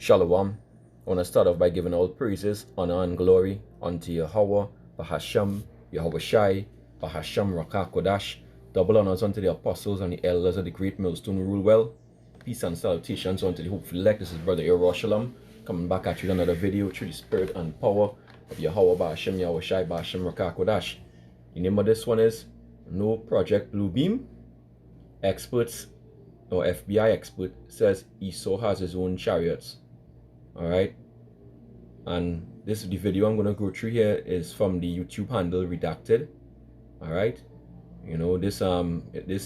Shalom. I want to start off by giving all praises, honor, and glory unto Yahweh, Bahasham, Yahweh Shai, Bahasham Rakah Kodash. Double honors unto the apostles and the elders of the great millstone who rule well. Peace and salutations unto the hopeful elect. This is Brother Yerushalayim coming back at you with another video through the spirit and power of Yahweh, Bahasham, Yahweh Shai, Bahasham Rakah Kodash. The name of this one is No Project Bluebeam. Experts or FBI expert says Esau has his own chariots. Alright, and the video I'm going to go through here is from the YouTube handle Redacted. Alright, you know, this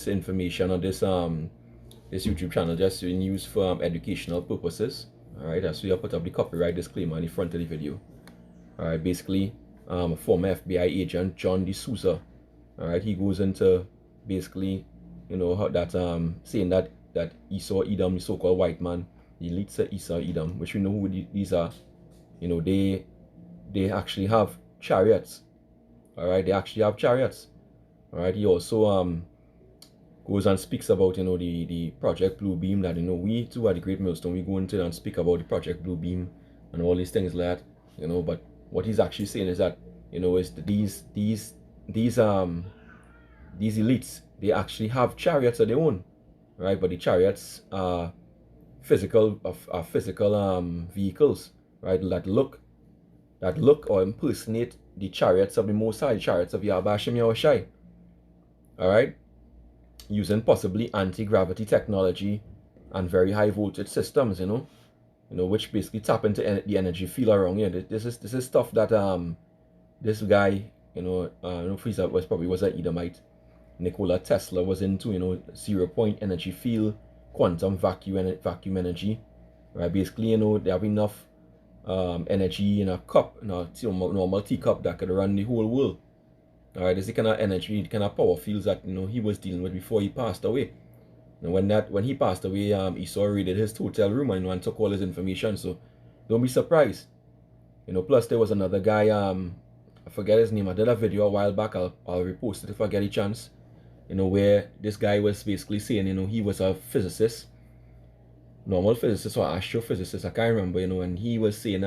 information or this YouTube channel just being used for educational purposes. Alright, that's why I put up the copyright disclaimer on the front of the video. Alright, basically a former FBI agent, John D'Souza. Alright, he goes into basically, you know, how that saying that Esau Edom, the so-called white man, the elites of Esau Edom, which we know who these are, you know, they actually have chariots. Alright, they actually have chariots. Alright, he also goes and speaks about, you know, the Project Bluebeam, that, you know, we too at the Great Millstone, we go into and speak about the Project Bluebeam and all these things like that, you know, but what he's actually saying is that, you know, is these elites, they actually have chariots of their own, right? But the chariots are physical vehicles, right, that look or impersonate the chariots of the Most High, chariots of Yahweh Hashem Yahweh Shai. Alright, using possibly anti-gravity technology and very high voltage systems, you know, which basically tap into the energy field around here. This is stuff that this guy, you know, was an Edomite, Nikola Tesla, was into, you know, 0-point energy field, quantum vacuum energy, right? Basically, you know, they have enough energy in a cup, in a normal teacup, that could run the whole world. All right, this is the kind of energy, the kind of power fields that, you know, he was dealing with before he passed away. And when he passed away, Esau raided his hotel room and, you know, and took all his information. So don't be surprised, you know. Plus, there was another guy, I forget his name. I did a video a while back. I'll repost it if I get a chance. You know, where this guy was basically saying, you know, he was a physicist, normal physicist or astrophysicist, I can't remember, you know, and he was saying,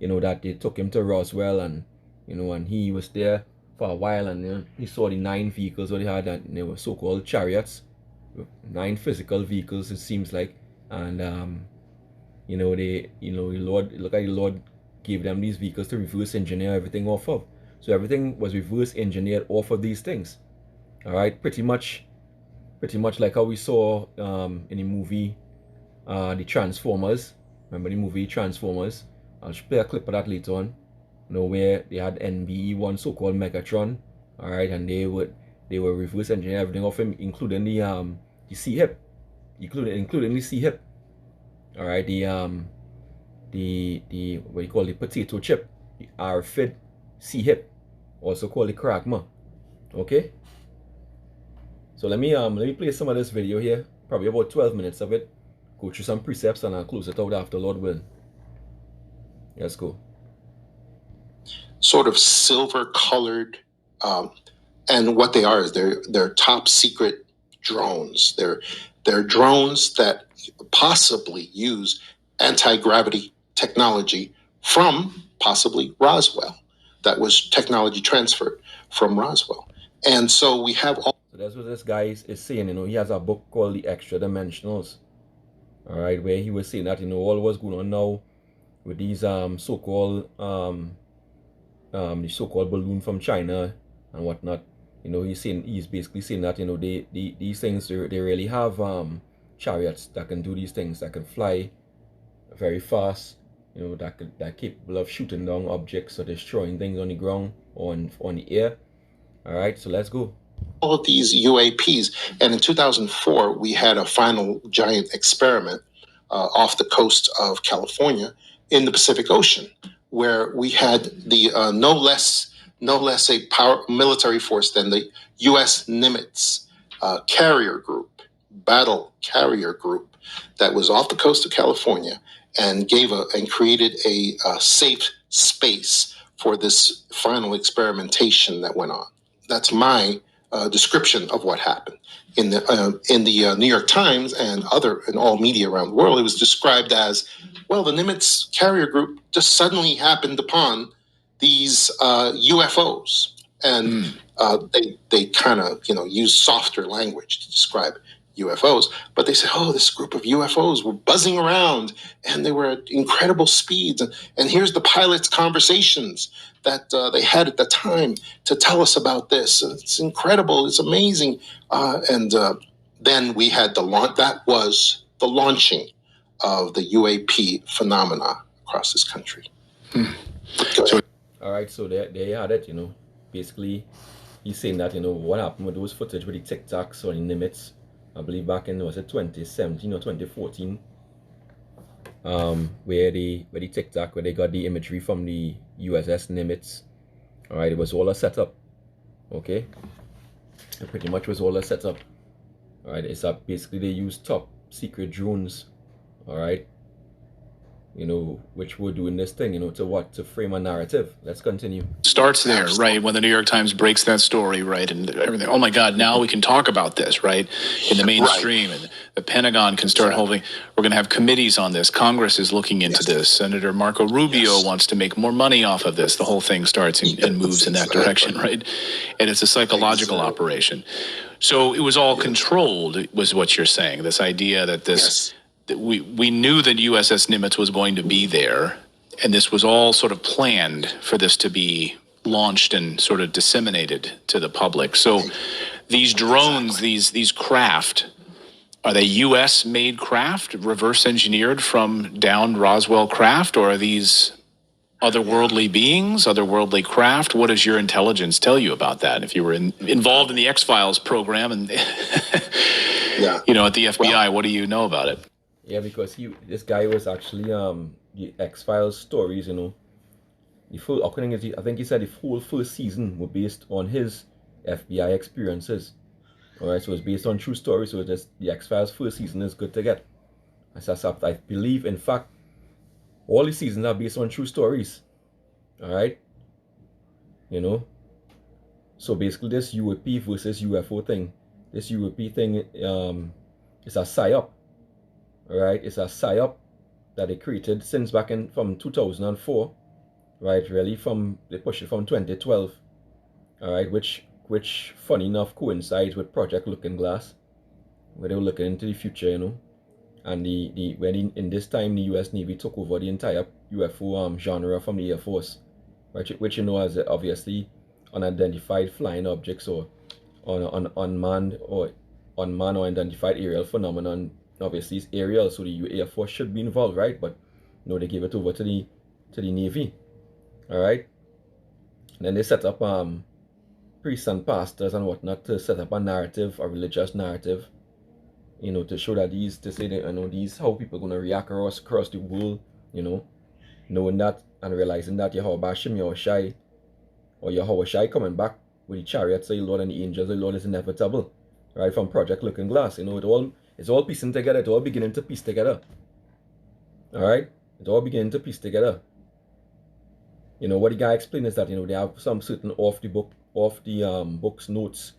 you know, that they took him to Roswell, and, you know, and he was there for a while, and, you know, he saw the 9 vehicles that they had, and they were so-called chariots, 9 physical vehicles, it seems like, and, you know, the Lord gave them these vehicles to reverse engineer everything off of. So everything was reverse engineered off of these things. All right, pretty much like how we saw in the movie the Transformers. Remember the movie Transformers? I'll play a clip of that later on. You know, where they had NBE1, so-called Megatron. All right, and they were reverse engineer everything off him, including the C-hip, including the C-hip. All right, the what you call the potato chip, the RFID C-hip, also called the Kragma. Okay. So let me play some of this video here, probably about 12 minutes of it, go through some precepts, and I'll close it out after, Lord willing. Let's go. Sort of silver colored, and what they are is they're top secret drones. They're drones that possibly use anti-gravity technology from possibly Roswell. That was technology transferred from Roswell. And so we have all. So that's what this guy is saying, you know. He has a book called The Extra Dimensionals, all right, where he was saying that, you know, all what's going on now with these so-called the so-called balloon from China and whatnot, you know, he's basically saying that, you know, these things, they really have chariots that can do these things, that can fly very fast, you know, that capable of shooting down objects or destroying things on the ground or on the air. All right, so let's go. All of these UAPs, and in 2004 we had a final giant experiment off the coast of California in the Pacific Ocean, where we had the no less a military force than the U.S. Nimitz carrier group, battle carrier group, that was off the coast of California and created a safe space for this final experimentation that went on. That's my description of what happened. In the New York Times and all media around the world, it was described as, well, the Nimitz carrier group just suddenly happened upon these UFOs, and they kind of use softer language to describe UFOs, but they said, oh, this group of UFOs were buzzing around and they were at incredible speeds, and here's the pilots' conversations that they had at the time to tell us about this. It's incredible, it's amazing, and then we had the launch. That was the launching of the UAP phenomena across this country. All right, so there you had it. Basically, he's saying that what happened with those footage with the Tic Tacs or the Nimitz, I believe back in, was it 2017 or 2014, where the Tic Tac, where they got the imagery from the USS Nimitz. All right, it was all a setup. Okay, it pretty much was all a setup. All right, it's basically they used top secret drones. All right, which were doing this thing, to frame a narrative. Let's continue. Starts there, right, when the New York Times breaks that story, right, and everything. Oh my God, now we can talk about this, right, in the mainstream, and the Pentagon can start holding. We're going to have committees on this. Congress is looking into this. Senator Marco Rubio wants to make more money off of this. The whole thing starts and moves in that direction, right, and it's a psychological operation. So it was all controlled, was what you're saying. This idea that this. We knew that USS Nimitz was going to be there, and this was all sort of planned for this to be launched and sort of disseminated to the public. So these drones, these craft, are they U.S.-made craft, reverse engineered from downed Roswell craft, or are these otherworldly beings, otherworldly craft? What does your intelligence tell you about that? If you were involved in the X-Files program and at the FBI, what do you know about it? Yeah, because this guy was actually the X-Files stories, the full, I think he said the whole first season were based on his FBI experiences. All right, so it's based on true stories. So just the X-Files first season is good to get. I believe, in fact, all the seasons are based on true stories. All right, so basically this UAP versus UFO thing, this UAP thing is a psyop. All right, it's a psyop that they created since back from 2004, right? Really, they pushed it from 2012, all right, which funny enough coincides with Project Looking Glass, where they were looking into the future, and when in this time the U.S. Navy took over the entire UFO genre from the Air Force, which as obviously unidentified flying objects or unmanned or unidentified aerial phenomenon. Obviously it's aerial, so the Air Force should be involved, right? But they gave it over to the Navy. All right, and then they set up priests and pastors and whatnot to set up a narrative, a religious narrative, to show that these how people are gonna react across the world, knowing that and realizing that Yahweh Shai or Yahweh Shai coming back with the chariots of the Lord and the angels of the Lord is inevitable, right? From Project Looking Glass, it's all piecing together. It's all beginning to piece together. All right? It's all beginning to piece together. What the guy explained is that, they have some certain off the book's notes,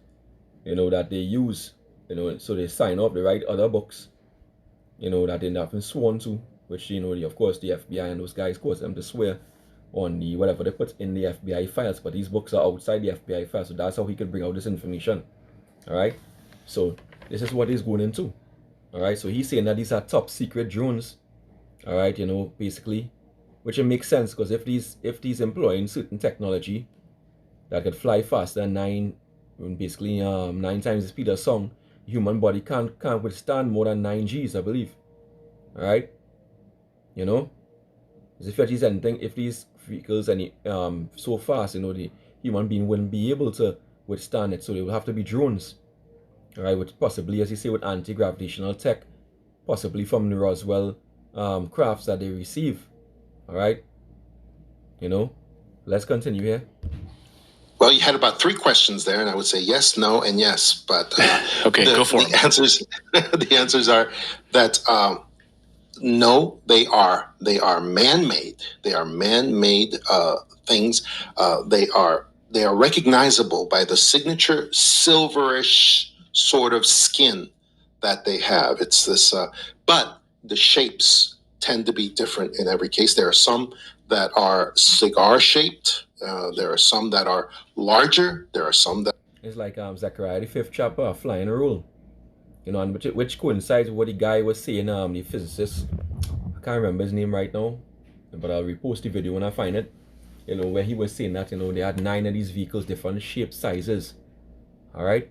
that they use, so they sign off, they write other books, that they haven't sworn to, which, of course, the FBI and those guys cause them to swear on whatever they put in the FBI files, but these books are outside the FBI files, so that's how he could bring out this information. All right? So this is what he's going into. All right, so he's saying that these are top secret drones. All right, basically, which it makes sense because if these employing certain technology that could fly faster than 9 times the speed of sound, the human body can't withstand more than 9 Gs, I believe. All right, as if these vehicles any so fast, the human being wouldn't be able to withstand it, so they will have to be drones. All right, with possibly, as you say, with anti-gravitational tech, possibly from the Roswell crafts that they receive. All right, let's continue here. Well, you had about 3 questions there, and I would say yes, no, and yes. But okay, go for it. The answers are that no, they are man-made. They are man-made things. They are they are recognizable by the signature silverish sort of skin that they have. It's this, but the shapes tend to be different in every case. There are some that are cigar shaped. There are some that are larger. There are some that. It's like Zechariah the 5th chapter, flying a rule. You know, and which coincides with what the guy was saying, the physicist. I can't remember his name right now, but I'll repost the video when I find it. You know, where he was saying that, you know, they had 9 of these vehicles, different shapes, sizes. Alright?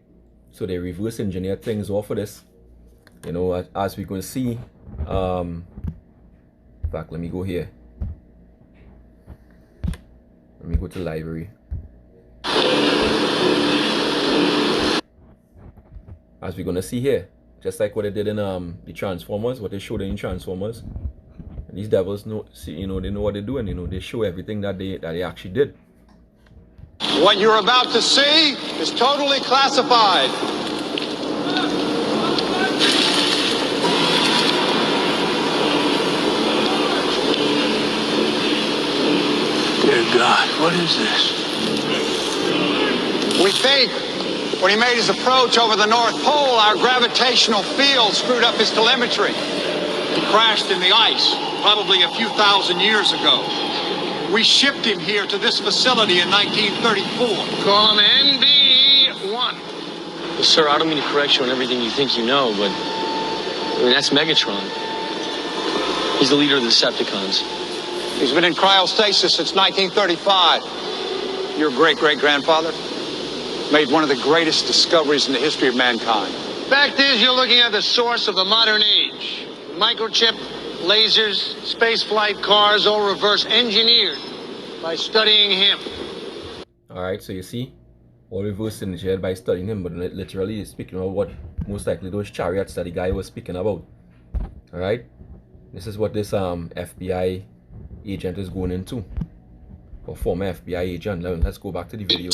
So they reverse engineered things off of this. You know, as we're going to see. In fact, let me go here. Let me go to the library. As we're going to see here. Just like what they did in the Transformers, what they showed in Transformers. And these devils know, see, you know, they know what they're doing. You know, they show everything that they actually did. What you're about to see is totally classified. Dear God, what is this? We think when he made his approach over the North Pole, our gravitational field screwed up his telemetry. He crashed in the ice, probably a few thousand years ago. We shipped him here to this facility in 1934. Call him NB1. Well, sir, I don't mean to correct you on everything you think you know, but I mean, that's Megatron. He's the leader of the Decepticons. He's been in cryostasis since 1935. Your great-great-grandfather made one of the greatest discoveries in the history of mankind. Fact is, you're looking at the source of the modern age. Microchip, lasers, spaceflight, cars, all reverse engineered by studying him. Alright, so you see, all reverse engineered by studying him, but literally is speaking about what most likely those chariots that the guy was speaking about. Alright, this is what this FBI agent is going into. Or former FBI agent. Let's go back to the video.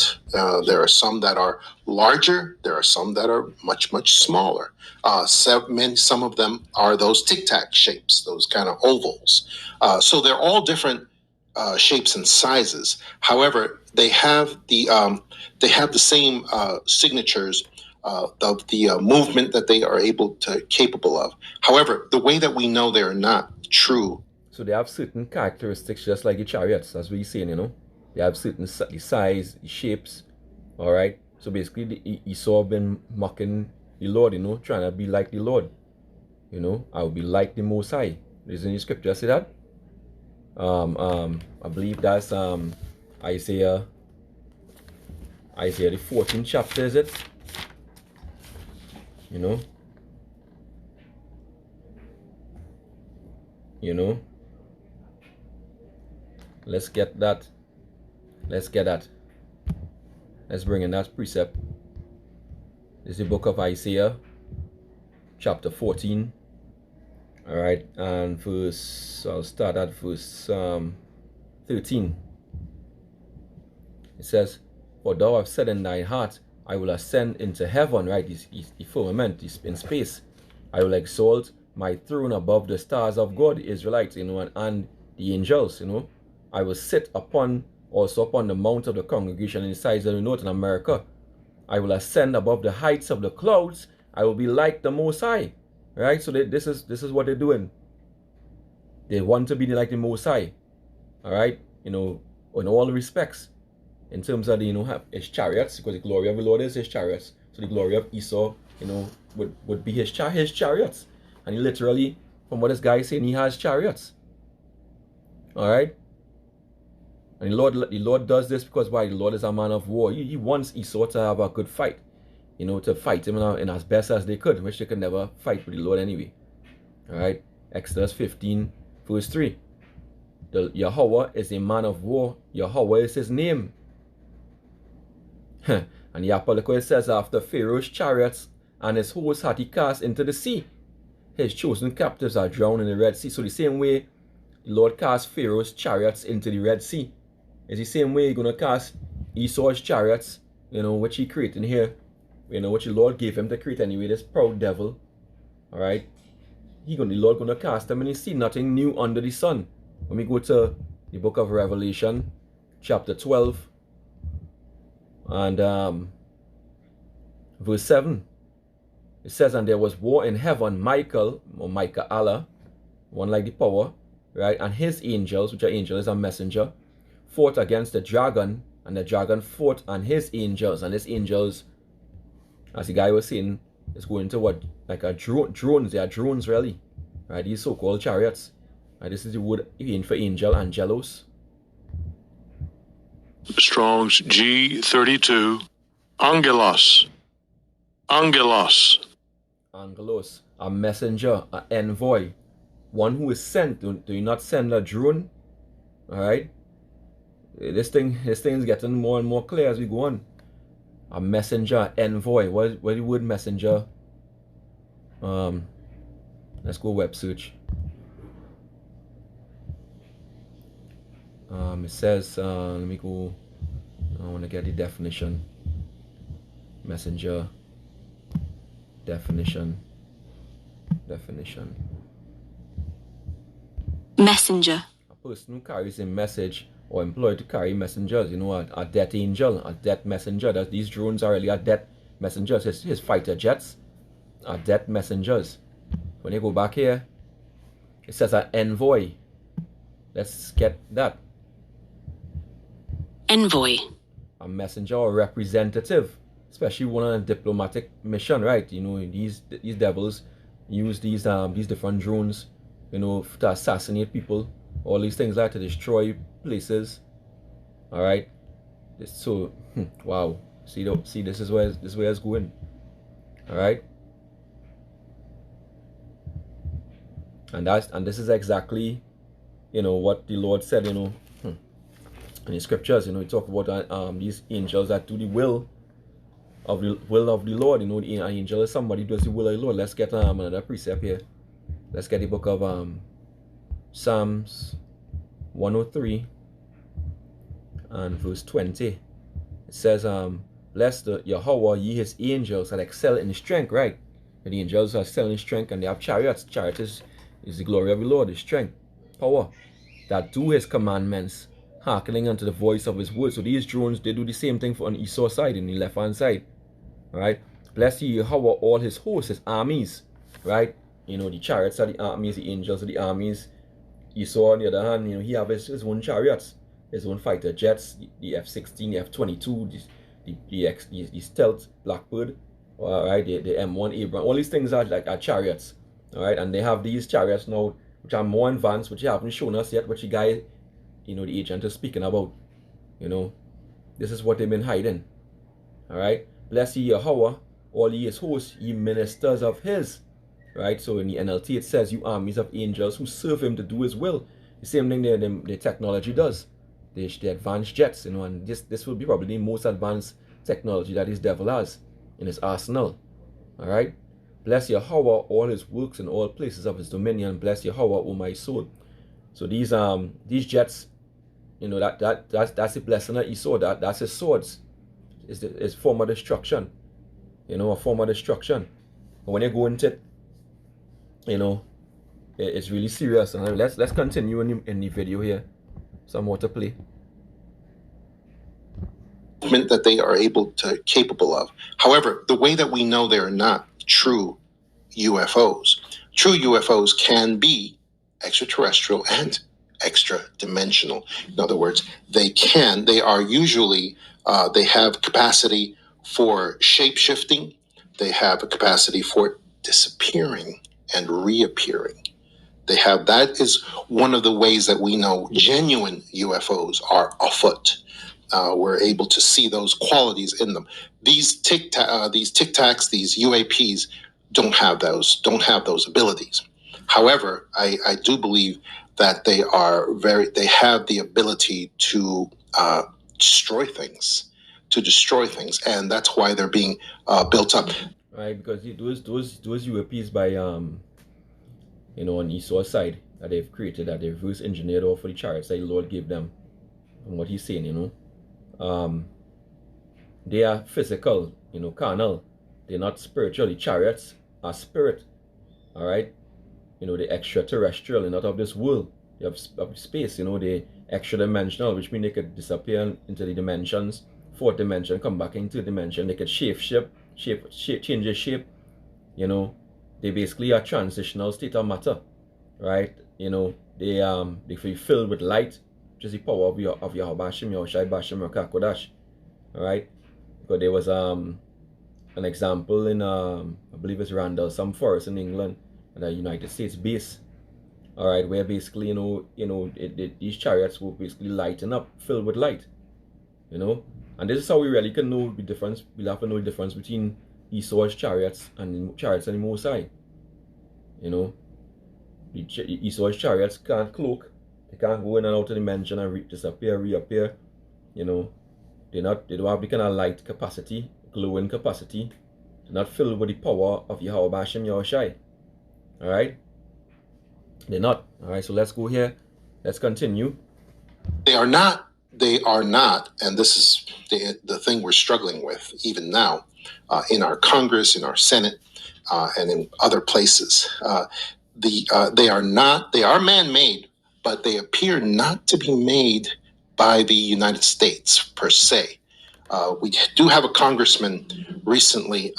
There are some that are larger. There are some that are much, much smaller. Some of them are those tic-tac shapes, those kind of ovals. So they're all different shapes and sizes. However, they have the same signatures of the movement that they are capable of. However, the way that we know they are not true. So they have certain characteristics just like the chariots, as we're saying, you know. They have certain size, shapes, alright. So basically Esau been mocking the Lord, you know, trying to be like the Lord. You know, I will be like the Most High. Isn't the scripture say that? I believe that's Isaiah the 14th chapter, is it? You know? Let's get that. Let's bring in that precept. This is the book of Isaiah, chapter 14. Alright, and I'll start at verse 13. It says, "For thou hast said in thy heart, I will ascend into heaven," right? The firmament is in space. "I will exalt my throne above the stars of God," the Israelites, you know, and the angels, you know. "I will sit also upon the mount of the congregation in the sides of the north in America. I will ascend above the heights of the clouds. I will be like the Most High." Right? So this is what they're doing. They want to be like the Most High. Alright? You know, in all respects. In terms of the, you know, his chariots, because the glory of the Lord is his chariots. So the glory of Esau, you know, would be his chariots. And he literally, from what this guy is saying, he has chariots. Alright? And the Lord does this because why? The Lord is a man of war. He wants Esau to have a good fight. You know, to fight him in as best as they could, which they could never fight with the Lord anyway. Alright? Exodus 15, verse 3. Yahweh is a man of war. Yahweh is his name. And the Apocalypse says, "After Pharaoh's chariots and his hosts had he cast into the sea. His chosen captives are drowned in the Red Sea." So the same way the Lord cast Pharaoh's chariots into the Red Sea, is the same way he's going to cast Esau's chariots, you know, which he created here, you know, which the Lord gave him to create anyway, this proud devil. Alright? The Lord going to cast him, and he see nothing new under the sun. When we go to the book of Revelation, chapter 12, And verse 7, it says, and there was war in heaven, Michael, or Micah Allah, one like the power, right, and his angels, which are angels, a messenger, fought against the dragon, and the dragon fought and his angels, and his angels, as the guy was saying, is going to what, like a drones, they are drones really, right, these so-called chariots, right, this is the word for angel, angelos. Strong's G32, angelos, angelos. Angelos, a messenger, an envoy, one who is sent. Do you not send a drone? All right, this thing is getting more and more clear as we go on. A messenger, envoy. What is the word messenger? Let's go web search. It says, let me go. I want to get the definition. Messenger. Definition. Messenger. A person who carries a message or employed to carry messengers. You know, a death angel, a death messenger. That these drones are really a death messengers. His fighter jets are death messengers. When you go back here, it says an envoy. Let's get that. Envoy. A messenger or representative, especially one on a diplomatic mission, right? You know, these devils use these different drones, you know, to assassinate people, all these things like to destroy places. All right, so wow, see this is where it's going. All right, and this is exactly, you know, what the Lord said, you know, in the scriptures. You know, we talk about these angels that do the will of the Lord. You know, the angel is somebody who does the will of the Lord. Let's get another precept here. Let's get the book of Psalms 103 and verse 20. It says, bless the Yahweh, ye his angels that excel in strength, right? And the angels are excelling in strength, and they have chariots. Chariots is the glory of the Lord, his strength, power, that do his commandments, hearkening unto the voice of his word. So these drones, they do the same thing for on Esau side, in the left hand side. All right, bless ye Yahweh, all his hosts, his armies, right? You know, the chariots are the armies, the angels are the armies. Esau, on the other hand, you know, he have his own chariots, his own fighter jets, the F-16, the F-22, the stealth Blackbird, all right, the M1 Abrams. All these things are like chariots, all right, and they have these chariots now, which are more advanced, which you haven't shown us yet, which the guy, you know, the agent is speaking about. You know, this is what they've been hiding. All right, bless ye Yahweh, all ye his hosts, ye ministers of his. Right, so in the NLT it says, you armies of angels who serve him to do his will. The same thing the technology does. The advanced jets, you know, and this will be probably the most advanced technology that his devil has in his arsenal. All right, bless Yahweh, all his works and all places of his dominion. Bless Yahweh, O my soul. So these jets, you know, that's the blessing of Esau. That's his swords. It's form of destruction. You know, a form of destruction. And when you go into it, you know, it's really serious. And let's continue in the video here. Some more to play. That they are capable of. However, the way that we know they are not true UFOs. True UFOs can be extraterrestrial and extra-dimensional. In other words, they are usually, they have capacity for shape-shifting. They have a capacity for disappearing and reappearing. That is one of the ways that we know genuine UFOs are afoot. We're able to see those qualities in them. These Tic Tacs, these UAPs don't have those abilities. However, I do believe that they have the ability to destroy things, and that's why they're being built up. Right, because those UAPs by you know, on Esau's side that they've created, that they've reverse engineered all for the chariots that the Lord gave them, and what he's saying, you know, they are physical, you know, carnal. They're not spiritual. The chariots are spirit. All right, you know, the extraterrestrial, they're not of this world. They have space, you know, they extra dimensional, which means they could disappear into the dimensions fourth dimension, come back into dimension. They could change their shape. You know, they basically are transitional state of matter, right? You know, they feel filled with light, which is the power of your Bashim Yoshai Bashim Kodash. Alright? Because there was an example in I believe it's Randall, some forest in England, at a United States base. Alright, where basically, these chariots will basically lighten up, filled with light. You know? And this is how we really can know the difference. We'll have to know the difference between Esau's chariots and the chariots and the Mosai. You know? Esau's chariots can't cloak. They can't go in and out of dimension and disappear, reappear. You know? They don't have the kind of light capacity, glowing capacity. They're not filled with the power of Yahweh Hashem Yahushai. Alright? They're not. Alright, so let's go here. Let's continue. They are not, and this is the thing we're struggling with even now in our Congress, in our Senate, and in other places. They are man-made, but they appear not to be made by the United States per se. We do have a congressman recently.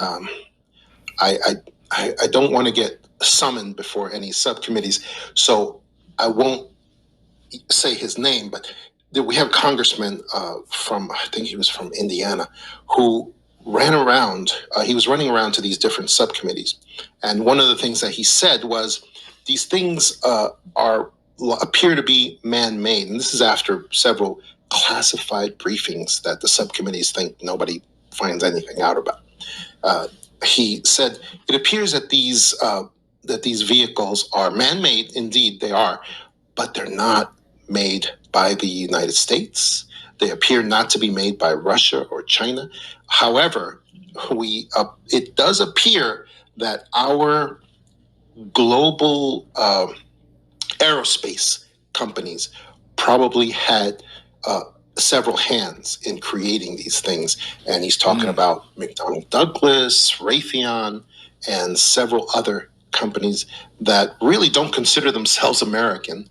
I don't want to get summoned before any subcommittees, so I won't say his name, but we have a congressman from, I think he was from Indiana, who ran around. He was running around to these different subcommittees, and one of the things that he said was, these things appear to be man-made, and this is after several classified briefings that the subcommittees think nobody finds anything out about. He said it appears that these vehicles are man-made. Indeed, they are, but they're not made by the United States. They appear not to be made by Russia or China. However, it does appear that our global aerospace companies probably had several hands in creating these things. And he's talking about McDonnell Douglas, Raytheon, and several other companies that really don't consider themselves American.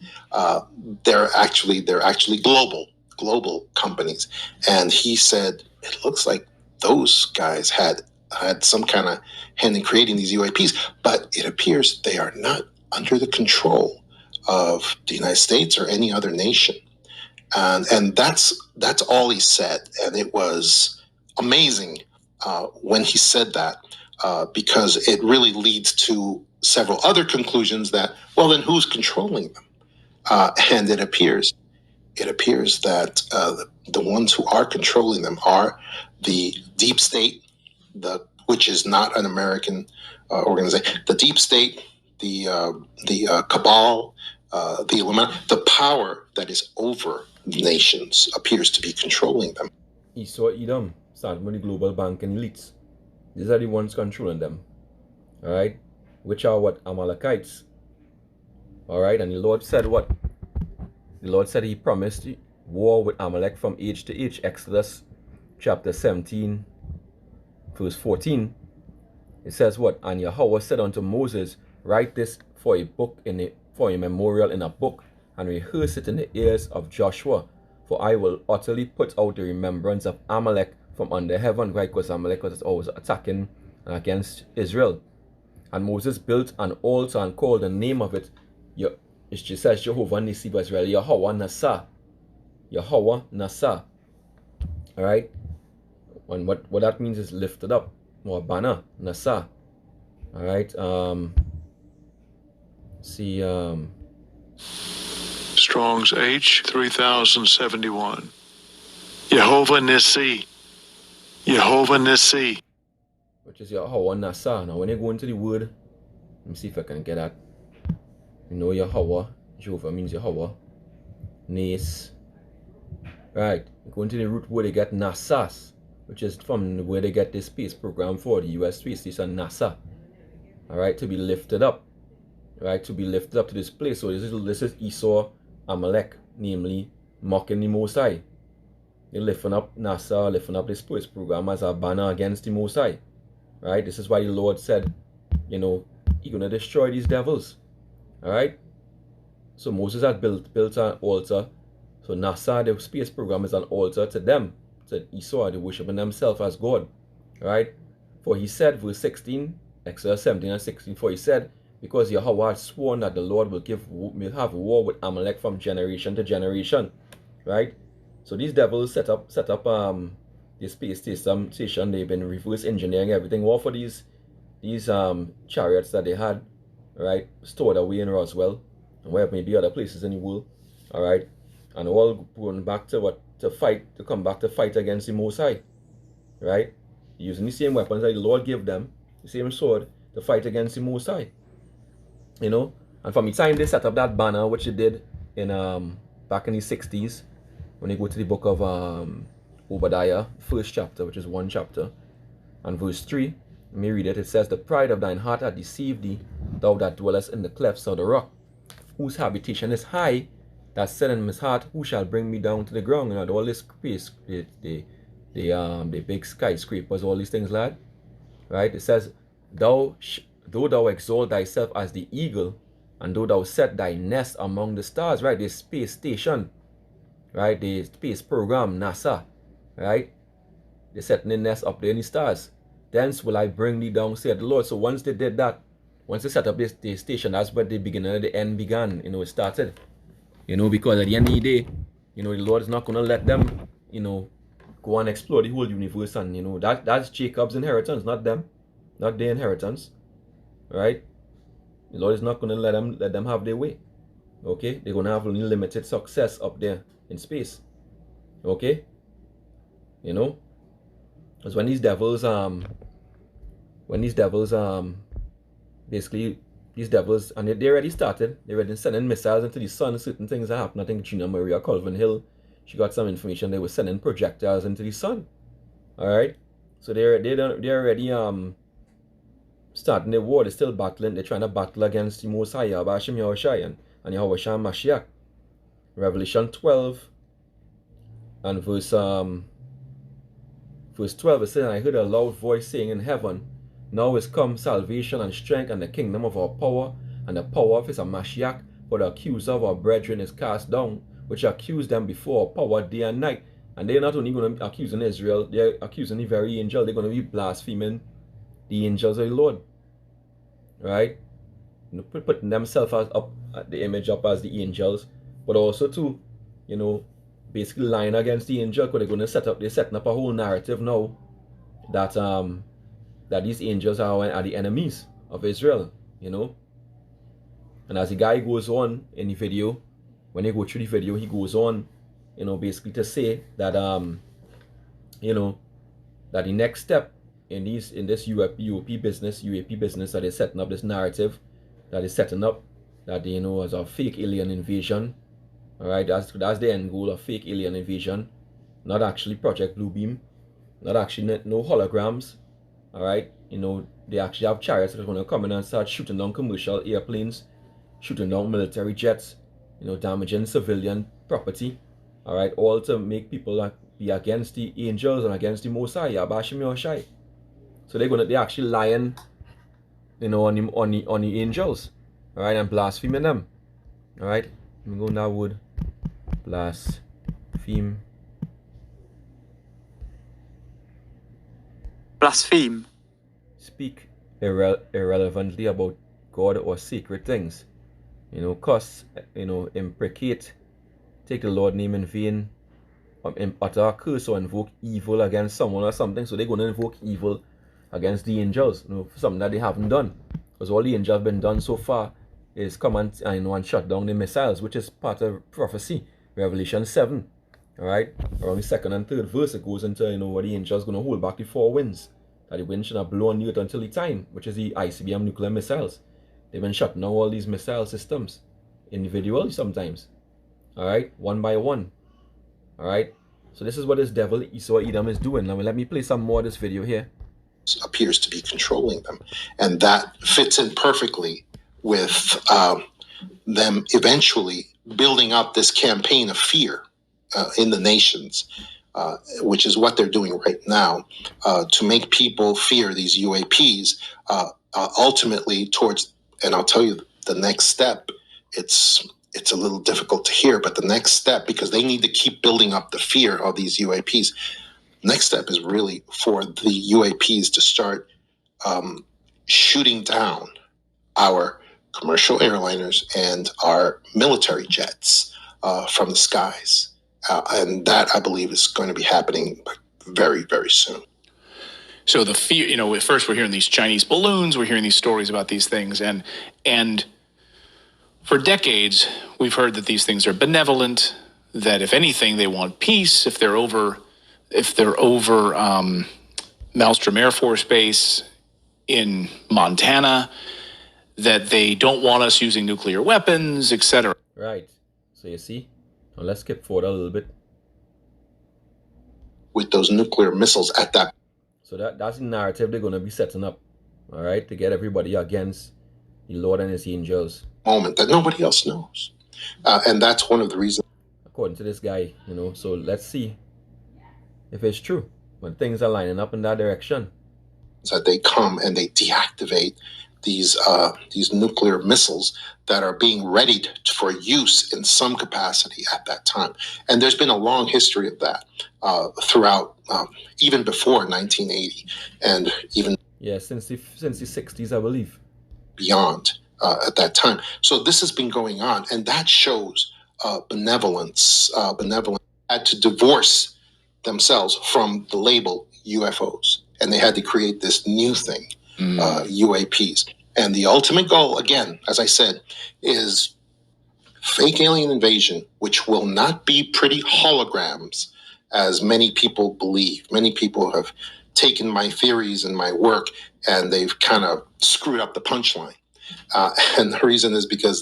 They're actually global companies. And he said, it looks like those guys had some kind of hand in creating these UAPs, but it appears they are not under the control of the United States or any other nation. And that's all he said. And it was amazing when he said that, because it really leads to several other conclusions that, well, then who's controlling them? And it appears that the ones who are controlling them are the deep state, which is not an American organization. The deep state, the cabal, the Illuminati, the power that is over nations appears to be controlling them. Esau, Edom, starting with the global bank and elites. These are the ones controlling them. Alright? Which are what? Amalekites. Alright? And the Lord said what? The Lord said he promised war with Amalek from age to age. Exodus chapter 17, verse 14. It says what? And Yahweh said unto Moses, write this for a book for a memorial in a book, and rehearse it in the ears of Joshua, for I will utterly put out the remembrance of Amalek from under heaven, right? Because Amalek was always attacking against Israel. And Moses built an altar and called the name of it, it says Jehovah Nissi for Israel, Yahweh Nasa. Yahweh Nasa. Alright? And what that means is lifted up, or banner, Nasa. Alright? Strong's H 3071. Jehovah Nissi. Jehovah Nissi. Which is Yahweh Nasa. Now when you go into the word, let me see if I can get that. You know Yahweh, Jehovah means Yahweh. Nis. Right. You go into the root word, they get Nasas, which is from where they get this space program for the US Space Station, NASA. Alright, to be lifted up. Right, to be lifted up to this place. So this is Esau, Amalek, namely mocking the Most High. They're lifting up NASA, lifting up this space program as a banner against the Most High. Right, this is why the Lord said, He's gonna destroy these devils. Alright? So Moses had built an altar. So NASA, the space program, is an altar to them, to Esau. They worshiping themselves as God. Right? For he said, verse 16, Exodus 17 and 16, for he said, because Yahweh had sworn that the Lord will have war with Amalek from generation to generation. Right? So these devils set up this space station. They've been reverse engineering everything. All for these chariots that they had, right, stored away in Roswell and where maybe other places in the world, all right, and all going back to come back to fight against the Most High, right, using the same weapons that the Lord gave them, the same sword, to fight against the Most High, you know. And from the time they set up that banner, which they did in back in the 60s, when you go to the book of Obadiah, first chapter, which is one chapter, and verse 3, let me read it. It says, the pride of thine heart hath deceived thee, thou that dwellest in the clefts of the rock, whose habitation is high, that said in his heart, who shall bring me down to the ground? And all this space, the big skyscrapers, all these things, lad. Right? It says, though thou exalt thyself as the eagle, and though thou set thy nest among the stars, right? The space station, right? The space program, NASA, right? They're setting the nest up there in the stars. Thence will I bring thee down, said the Lord. So once they did that, once they set up this station, that's where the beginning of the end began. You know, it started. You know, because at the end of the day, you know, the Lord is not going to let them, you know, go and explore the whole universe. And, you know, that's Jacob's inheritance, not them. Not their inheritance. Right? The Lord is not going to let them have their way. Okay? They're going to have only limited success up there in space. Okay? You know? Because when these devils, basically, these devils, and they already started, they already sending missiles into the sun, certain things that happen. I think Gina Maria Colvin Hill, she got some information, they were sending projectiles into the sun. Alright? So they're already starting the war, they're still battling, they're trying to battle against the Most High, Bashim Yahushai and Yahweh Shah Mashiach. Revelation 12 and verse 12, it says, I heard a loud voice saying in heaven, now is come salvation and strength and the kingdom of our power and the power of his Mashiach, for the accuser of our brethren is cast down, which accused them before our power day and night. And they're not only going to be accusing Israel, they're accusing the very angel. They're going to be blaspheming the angels of the Lord. Right? You know, putting themselves up, the image up as the angels, but also too, you know, basically lying against the angel, because they're setting up a whole narrative now that that these angels are the enemies of Israel, you know. And as the guy goes on in the video, when you go through the video, he goes on, you know, basically to say that you know, that the next step in this UAP business that is setting up this narrative, that is setting up that, you know, as a fake alien invasion. Alright, that's the end goal, of fake alien invasion. Not actually Project Bluebeam. Not actually no holograms. Alright, you know, they actually have chariots that are going to come in and start shooting down commercial airplanes, shooting down military jets, you know, damaging civilian property. Alright, all to make people be against the angels and against the Most High, Yabashim Yahushai. So they're actually lying, you know, on the angels. Alright, and blaspheming them. Alright, let me go in that word. Blaspheme. Blaspheme. Speak irrelevantly about God or sacred things. You know, curse, you know, imprecate, take the Lord's name in vain, utter a curse or invoke evil against someone or something. So they're going to invoke evil against the angels, you know, for something that they haven't done. Because all the angels have been done so far is come and, you know, and shut down the missiles, which is part of prophecy, Revelation 7. Alright, around the second and third verse, it goes into, you know, where the angels going to hold back the four winds, that the wind should not blow on the earth until the time, which is the ICBM nuclear missiles. They've been shutting down all these missile systems individually sometimes. Alright, one by one. Alright, so this is what this devil Esau Edom is doing. Now let me play some more of this video here. Appears to be controlling them, and that fits in perfectly with them eventually building up this campaign of fear in the nations, which is what they're doing right now, to make people fear these UAPs, ultimately towards, and I'll tell you the next step, it's a little difficult to hear, but the next step, because they need to keep building up the fear of these UAPs, next step is really for the UAPs to start shooting down our commercial airliners and our military jets from the skies. And that, I believe, is going to be happening very, very soon. So the fear, at first we're hearing these Chinese balloons, we're hearing these stories about these things, and for decades we've heard that these things are benevolent, that if anything they want peace. If they're over Malmstrom Air Force Base in Montana, that they don't want us using nuclear weapons, etc. Right. So you see, now let's skip forward a little bit. With those nuclear missiles at that. So that's the narrative they're going to be setting up, all right, to get everybody against the Lord and his angels. Moment that nobody else knows. And that's one of the reasons. According to this guy, so let's see if it's true when things are lining up in that direction. That they come and they deactivate these nuclear missiles that are being readied for use in some capacity at that time. And there's been a long history of that throughout, even before 1980, and even since the 60s, I believe, beyond at that time. So this has been going on, and that shows benevolence. Benevolence had to divorce themselves from the label UFOs, and they had to create this new thing, UAPs. And the ultimate goal, again, as I said, is fake alien invasion, which will not be pretty holograms, as many people believe. Many people have taken my theories and my work, and they've kind of screwed up the punchline. And the reason is because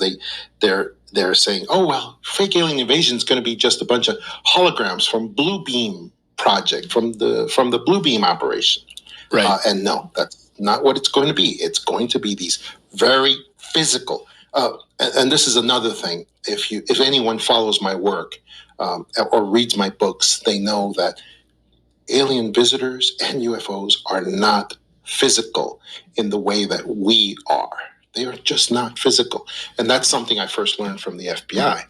they're saying, oh, well, fake alien invasion is going to be just a bunch of holograms from Bluebeam project, from the Bluebeam operation. Right. And no, that's not what it's going to be. It's going to be these very physical. And this is another thing. If anyone follows my work or reads my books, they know that alien visitors and UFOs are not physical in the way that we are. They are just not physical. And that's something I first learned from the FBI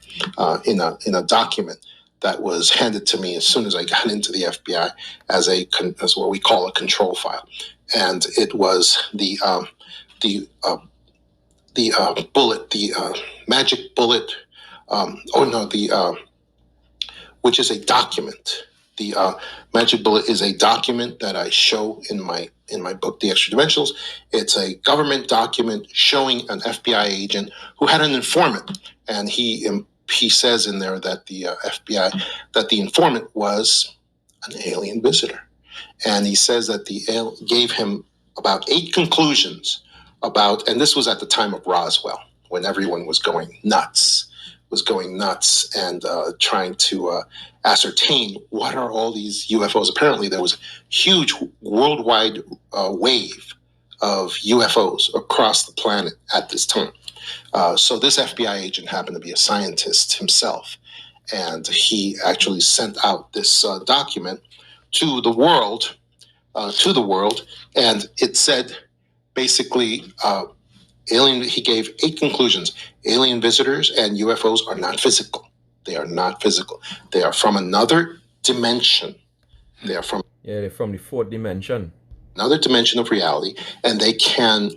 in a document that was handed to me as soon as I got into the FBI as what we call a control file. And it was the bullet, the magic bullet, which is a document. The magic bullet is a document that I show in my book, The Extra Dimensionals. It's a government document showing an FBI agent who had an informant, and he says in there that the FBI, that the informant was an alien visitor, and he says that gave him about 8 conclusions about, and this was at the time of Roswell when everyone was going nuts and trying to ascertain what are all these UFOs. Apparently there was a huge worldwide wave of UFOs across the planet at this time. So this FBI agent happened to be a scientist himself, and he actually sent out this document to the world, and it said basically he gave 8 conclusions. Alien visitors and UFOs are not physical. They are not physical. They are from another dimension. They're from the 4th dimension. Another dimension of reality, and they can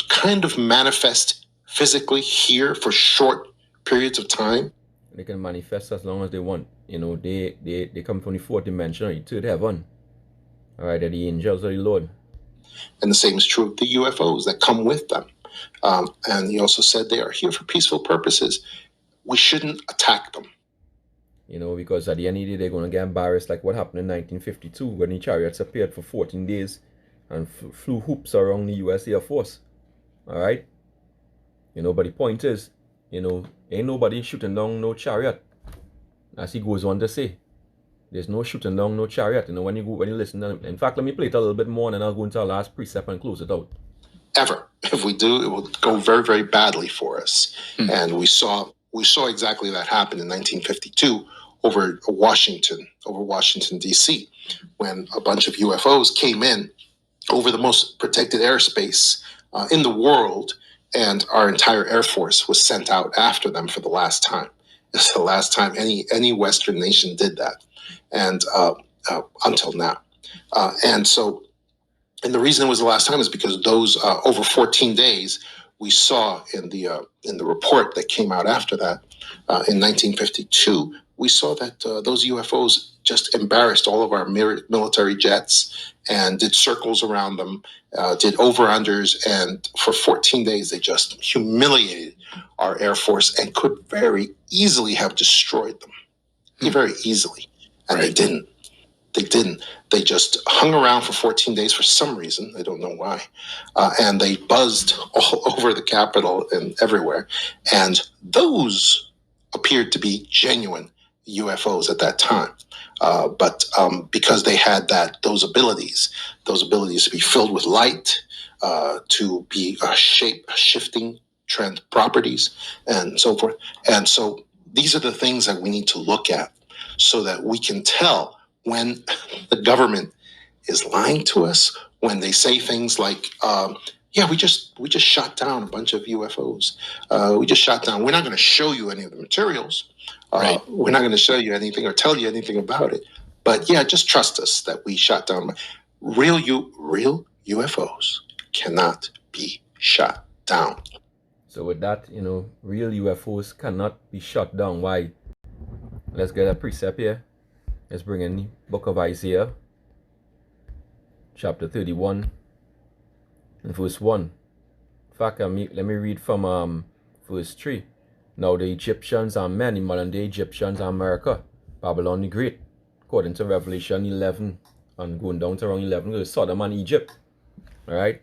kind of manifest physically here for short periods of time. They can manifest as long as they want. They come from the 4th dimension, or the 3rd heaven. All right, they're the angels of the Lord. And the same is true of the UFOs that come with them. And he also said they are here for peaceful purposes. We shouldn't attack them. Because at the end of the day, they're going to get embarrassed, like what happened in 1952 when the chariots appeared for 14 days and flew hoops around the U.S. Air Force. All right? But the point is, ain't nobody shooting down no chariot. As he goes on to say, there's no shooting down no chariot. When you listen. In fact, let me play it a little bit more, and then I'll go into our last precept and close it out. Ever, if we do, it will go very, very badly for us. And we saw exactly that happen in 1952 over Washington, D.C., when a bunch of UFOs came in over the most protected airspace in the world, and our entire Air Force was sent out after them for the last time. It's the last time any Western nation did that. And until now. And the reason it was the last time is because those over 14 days we saw in the report that came out after that in 1952, we saw that those UFOs just embarrassed all of our military jets and did circles around them, did over-unders, and for 14 days they just humiliated our Air Force and could very easily have destroyed them. Very easily. And they didn't. They just hung around for 14 days for some reason. I don't know why. And they buzzed all over the Capitol and everywhere. And those appeared to be genuine UFOs at that time. But because they had those abilities to be filled with light, to be shifting trend properties, and so forth. And so these are the things that we need to look at so that we can tell when the government is lying to us, when they say things like, we just shot down a bunch of UFOs. We just shot down. We're not going to show you any of the materials. Right. We're not going to show you anything or tell you anything about it. But just trust us that we shot down. Real UFOs cannot be shot down. So with that, real UFOs cannot be shot down. Why? Let's get a precept here. Let's bring in the book of Isaiah, chapter 31, and verse 1. In fact, let me read from verse 3. Now the Egyptians are men, the modern day Egyptians are America, Babylon the Great, according to Revelation 11, and going down to around 11, goes Sodom and Egypt. Alright?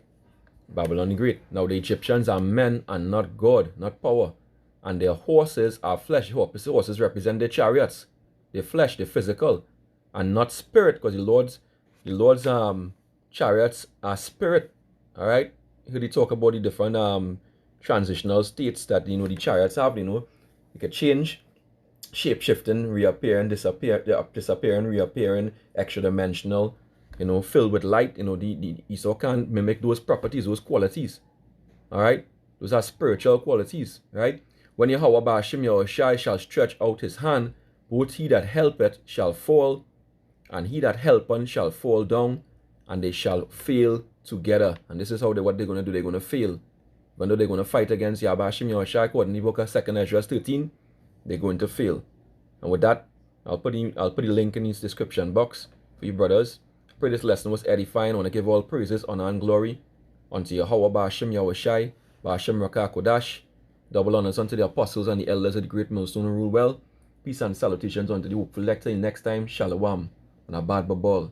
Babylon the Great. Now the Egyptians are men and not God, not power. And their horses are flesh. Horses represent their chariots. Their flesh, their physical, and not spirit, because the Lord's chariots are spirit. Alright? You could talk about the different transitional states that the chariots have, you could change, shape shifting, reappearing, disappearing, reappearing, extra dimensional, filled with light. The Esau can mimic those properties, those qualities. Alright? Those are spiritual qualities, right? When Yahweh Ba'ashim Yahushai shall stretch out his hand, both he that helpeth shall fall, and he that helpeth shall fall down, and they shall fail together. And this is what they're going to do. They're going to fail. Even though they're going to fight against Yahweh Ba'ashim Yahushai, according to the book of 2 Ezra 13, they're going to fail. And with that, I'll put the link in the description box for you brothers. I pray this lesson was edifying. I want to give all praises, honor, and glory unto Yahweh Ba'ashim Yahushai, Ba'ashim Rakah Kodash. Double honors unto the apostles and the elders of the great millstone who rule well. Peace and salutations unto the hopeful lector. Next time, Shalom and a bad babal.